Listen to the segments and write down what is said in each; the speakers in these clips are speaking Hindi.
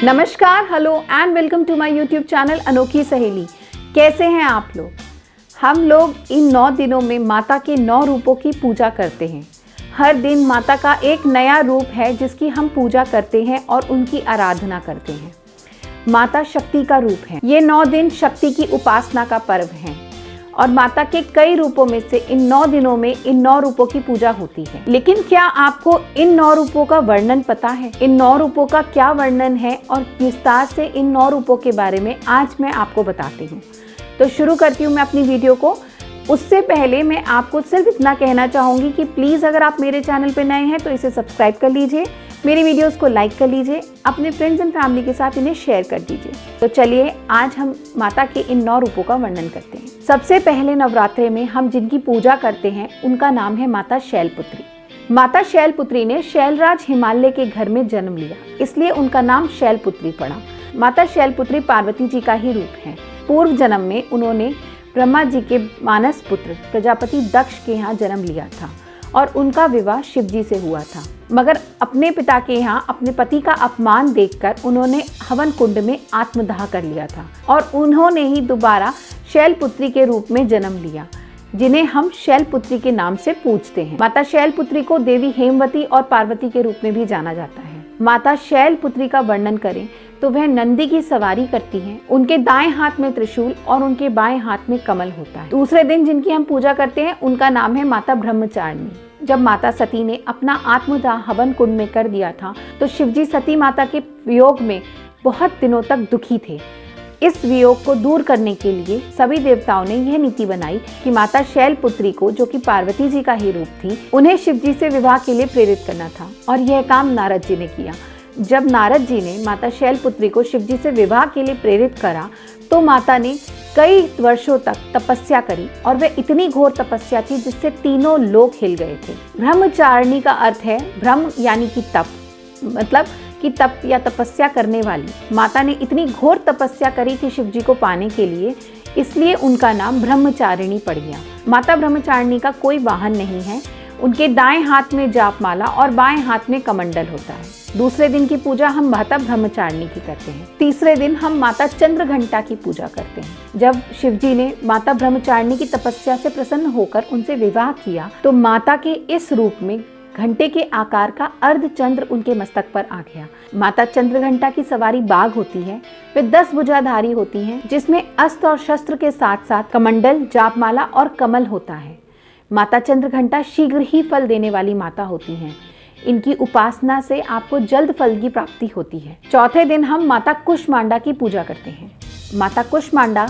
नमस्कार, hello and welcome to my YouTube channel Anokhi Saheli. कैसे हैं आप लोग? हम लोग इन 9 दिनों में माता के 9 रूपों की पूजा करते हैं। हर दिन माता का एक नया रूप है जिसकी हम पूजा करते हैं और उनकी आराधना करते हैं। माता शक्ति का रूप है। ये 9 दिन शक्ति की उपासना का पर्व है और माता के कई रूपों में से इन 9 दिनों में इन 9 रूपों की पूजा होती है। लेकिन क्या आपको इन 9 रूपों का वर्णन पता है? इन 9 रूपों का क्या वर्णन है और विस्तार से इन 9 रूपों के बारे में आज मैं आपको बताती हूँ। तो शुरू करती हूँ मैं अपनी वीडियो को। उससे पहले मैं आपको सिर्फ इतना कहना चाहूँगी कि प्लीज़ अगर आप मेरे चैनल पर नए हैं तो इसे सब्सक्राइब कर लीजिए, मेरी वीडियोस को लाइक कर लीजिए, अपने फ्रेंड्स एंड फैमिली के साथ इन्हें शेयर कर दीजिए। तो चलिए आज हम माता के इन 9 रूपों का वर्णन करते हैं। सबसे पहले नवरात्रे में हम जिनकी पूजा करते हैं उनका नाम है माता शैलपुत्री। माता शैलपुत्री ने शैलराज हिमालय के घर में जन्म लिया, इसलिए उनका नाम शैलपुत्री पड़ा। माता शैलपुत्री पार्वती जी का ही रूप है। पूर्व जन्म में उन्होंने ब्रह्मा जी के मानस पुत्र प्रजापति दक्ष के यहाँ जन्म लिया था और उनका विवाह शिव जी से हुआ था। मगर अपने पिता के यहाँ अपने पति का अपमान देखकर उन्होंने हवन कुंड में आत्मदाह कर लिया था और उन्होंने ही दोबारा शैलपुत्री के रूप में जन्म लिया, जिन्हें हम शैलपुत्री के नाम से पूजते हैं। माता शैलपुत्री को देवी हेमवती और पार्वती के रूप में भी जाना जाता है। माता शैलपुत्री का वर्णन करें तो वह नंदी की सवारी करती हैं। उनके दाएं हाथ में त्रिशूल और उनके बाएं हाथ में कमल होता है। दूसरे दिन जिनकी हम पूजा करते हैं उनका नाम है माता ब्रह्मचारिणी। जब माता सती ने अपना आत्मदाह हवन कुंड में कर दिया था तो शिवजी सती माता के वियोग में बहुत दिनों तक दुखी थे। इस वियोग को दूर करने के लिए सभी देवताओं ने यह नीति बनाई कि माता शैलपुत्री को, जो कि पार्वती जी का ही रूप थी, उन्हें शिवजी से विवाह के लिए प्रेरित करना था और यह काम नारद जी ने किया। जब नारद जी ने माता शैलपुत्री को शिवजी से विवाह के लिए प्रेरित करा तो माता ने कई वर्षों तक तपस्या करी और वह इतनी घोर तपस्या थी जिससे तीनों लोक हिल गए थे। ब्रह्मचारिणी का अर्थ है ब्रह्म यानी कि तप, मतलब कि तप या तपस्या करने वाली। माता ने इतनी घोर तपस्या करी थी शिवजी को पाने के लिए, इसलिए उनका नाम ब्रह्मचारिणी पड़ गया। माता ब्रह्मचारिणी का कोई वाहन नहीं है। उनके दाएं हाथ में जापमाला और बाएं हाथ में कमंडल होता है। दूसरे दिन की पूजा हम माता ब्रह्मचारिणी की करते हैं। तीसरे दिन हम माता चंद्रघंटा की पूजा करते हैं। जब शिवजी ने माता ब्रह्मचारिणी की तपस्या से प्रसन्न होकर उनसे विवाह किया तो माता के इस रूप में घंटे के आकार का अर्धचंद्र उनके मस्तक पर आ गया। माता चंद्रघंटा की सवारी बाघ होती है। वे 10 भुजाधारी होती हैं, जिसमें अस्त्र और शस्त्र के साथ साथ कमंडल, जापमाला और कमल होता है। माता चंद्रघंटा शीघ्र ही फल देने वाली माता होती हैं। इनकी उपासना से आपको जल्द फल की प्राप्ति होती है। चौथे दिन हम माता कुष्मांडा की पूजा करते हैं। माता कुष्मांडा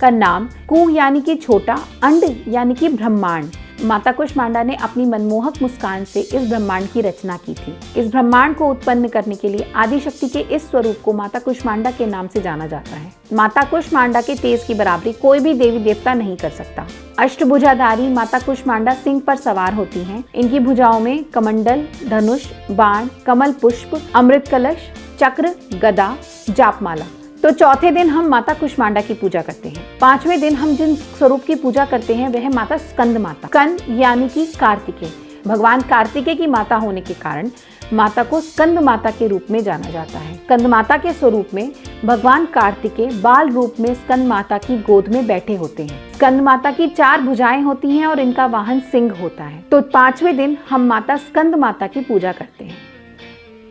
का नाम कु यानी कि छोटा, अंड यानी कि ब्रह्मांड। माता कुष्मांडा ने अपनी मनमोहक मुस्कान से इस ब्रह्मांड की रचना की थी। इस ब्रह्मांड को उत्पन्न करने के लिए आदिशक्ति के इस स्वरूप को माता कुष्मांडा के नाम से जाना जाता है। माता कुष्मांडा के तेज की बराबरी कोई भी देवी देवता नहीं कर सकता। अष्टभुजाधारी माता कुष्मांडा सिंह पर सवार होती हैं। इनकी भुजाओं में कमंडल, धनुष, बाण, कमल पुष्प, अमृत कलश, चक्र, गदा, जापमाला। तो चौथे दिन हम माता कुष्मांडा की पूजा करते हैं। पांचवें दिन हम जिन स्वरूप की पूजा करते हैं वह है माता स्कंद माता। स्कंद यानी कि कार्तिकेय। भगवान कार्तिकेय की माता होने के कारण माता को स्कंद माता के रूप में जाना जाता है। स्कंद माता के स्वरूप में भगवान कार्तिकेय बाल रूप में स्कंद माता की गोद में बैठे होते हैं। स्कंद माता की 4 भुजाएं होती हैं और इनका वाहन सिंह होता है। तो पांचवें दिन हम माता स्कंद माता की पूजा करते हैं।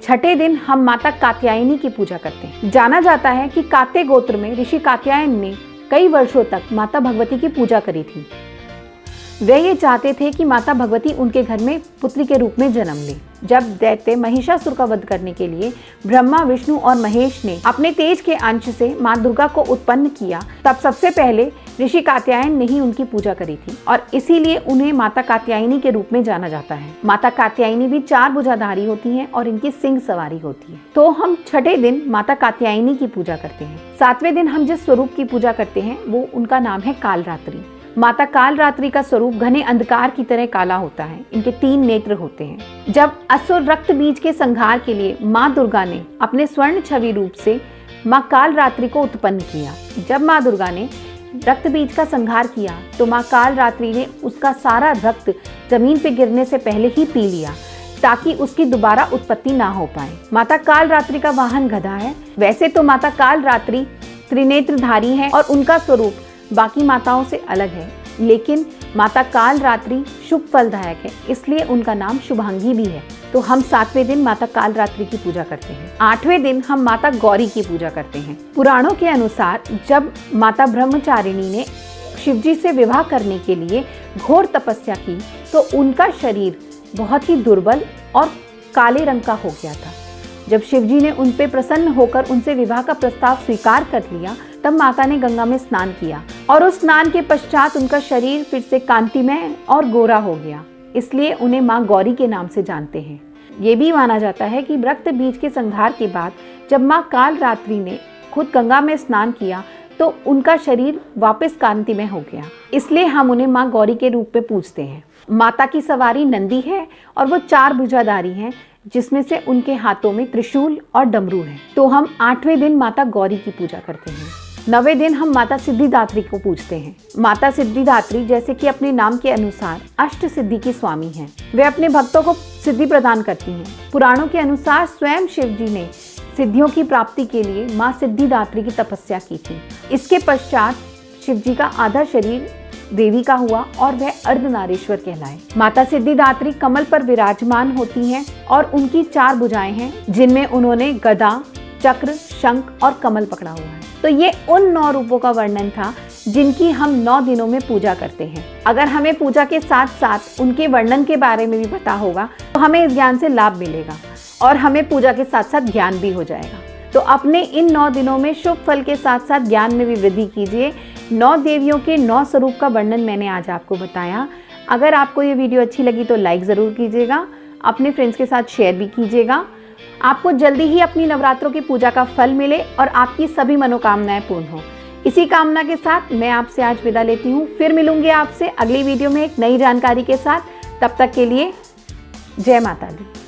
छठे दिन हम माता कात्यायनी की पूजा करते हैं। जाना जाता है कि कात्य गोत्र में ऋषि कात्यायन ने कई वर्षों तक माता भगवती की पूजा करी थी। वे ये चाहते थे कि माता भगवती उनके घर में पुत्री के रूप में जन्म ले। जब दैत्य महिषासुर का वध करने के लिए ब्रह्मा, विष्णु और महेश ने अपने तेज के अंश से माँ दुर्गा को उत्पन्न किया, तब सबसे पहले ऋषि कात्यायन ने ही उनकी पूजा करी थी और इसीलिए उन्हें माता कात्यायनी के रूप में जाना जाता है। माता कात्यायनी भी 4 भुजाधारी होती हैं और इनकी सिंह सवारी होती है। तो हम छठे दिन माता कात्यायनी की पूजा करते हैं। सातवें दिन हम जिस स्वरूप की पूजा करते हैं वो उनका नाम है कालरात्रि। माता कालरात्रि का स्वरूप घने अंधकार की तरह काला होता है। इनके 3 नेत्र होते हैं। जब असुर रक्त बीज के संहार के लिए माँ दुर्गा ने अपने स्वर्ण छवि रूप से माँ कालरात्रि को उत्पन्न किया, जब माँ दुर्गा ने रक्त बीज का संहार किया तो माँ कालरात्रि ने उसका सारा रक्त जमीन पे गिरने से पहले ही पी लिया। ताकि उसकी दोबारा उत्पत्ति ना हो पाए। माता कालरात्रि का वाहन गधा है। वैसे तो माता कालरात्रि त्रिनेत्रधारी है और उनका स्वरूप बाकी माताओं से अलग है, लेकिन माता कालरात्रि शुभ फलदायक है, इसलिए उनका नाम शुभांगी भी है। तो हम 7वें दिन माता कालरात्रि की पूजा करते हैं। 8वें दिन हम माता गौरी की पूजा करते हैं। पुराणों के अनुसार जब माता ब्रह्मचारिणी ने शिवजी से विवाह करने के लिए घोर तपस्या की तो उनका शरीर बहुत ही दुर्बल और काले रंग का हो गया था। जब शिवजी ने उन पे प्रसन्न होकर उनसे विवाह का प्रस्ताव स्वीकार कर लिया, तब माता ने गंगा में स्नान किया और उस स्नान के पश्चात उनका शरीर फिर से कांतिमय और गोरा हो गया, इसलिए उन्हें माँ गौरी के नाम से जानते हैं। ये भी माना जाता है कि रक्त बीज के संहार के बाद जब माँ कालरात्रि ने खुद गंगा में स्नान किया तो उनका शरीर वापस कांतिमय हो गया, इसलिए हम उन्हें माँ गौरी के रूप में पूजते हैं। माता की सवारी नंदी है और वो 4 भुजाधारी हैं, जिसमें से उनके हाथों में त्रिशूल और डमरू है। तो हम 8वें दिन माता गौरी की पूजा करते हैं। 9वें दिन हम माता सिद्धिदात्री को पूजते हैं। माता सिद्धिदात्री जैसे कि अपने नाम के अनुसार अष्ट सिद्धि की स्वामी हैं। वे अपने भक्तों को सिद्धि प्रदान करती हैं। पुराणों के अनुसार स्वयं शिवजी ने सिद्धियों की प्राप्ति के लिए माँ सिद्धिदात्री की तपस्या की थी। इसके पश्चात शिवजी का आधा शरीर देवी का हुआ और वह अर्धनारीश्वर कहलाए। माता सिद्धिदात्री कमल पर विराजमान होती हैं और उनकी 4 भुजाएं हैं, जिनमें उन्होंने गदा, चक्र, शंख और कमल पकड़ा हुआ है। तो ये उन 9 रूपों का वर्णन था जिनकी हम 9 दिनों में पूजा करते हैं। अगर हमें पूजा के साथ साथ उनके वर्णन के बारे में भी पता होगा तो हमें इस ज्ञान से लाभ मिलेगा और हमें पूजा के साथ साथ ज्ञान भी हो जाएगा। तो अपने इन 9 दिनों में शुभ फल के साथ साथ ज्ञान में भी वृद्धि कीजिए। 9 देवियों के 9 स्वरूप का वर्णन मैंने आज आपको बताया। अगर आपको ये वीडियो अच्छी लगी तो लाइक ज़रूर कीजिएगा, अपने फ्रेंड्स के साथ शेयर भी कीजिएगा। आपको जल्दी ही अपनी नवरात्रों की पूजा का फल मिले और आपकी सभी मनोकामनाएं पूर्ण हो। इसी कामना के साथ मैं आपसे आज विदा लेती हूँ। फिर मिलूंगी आपसे अगली वीडियो में एक नई जानकारी के साथ। तब तक के लिए जय माता दी।